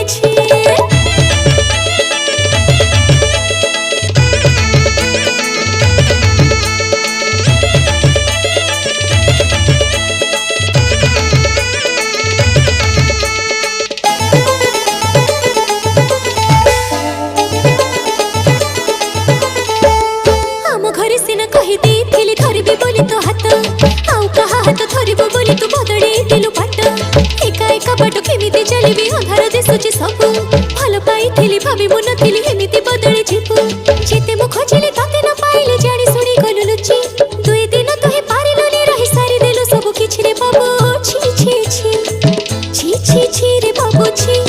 ছি भाभी मुन थिली एमिति बदली जीवु जेते मु खोजिले ताते न पाइले जानी सुनी गलु लुचि दुई दिन तोहे पारिलुनी रही सारी देलु सब किछि रे बाबू छी छी छी छी छी छी रे बाबू छी।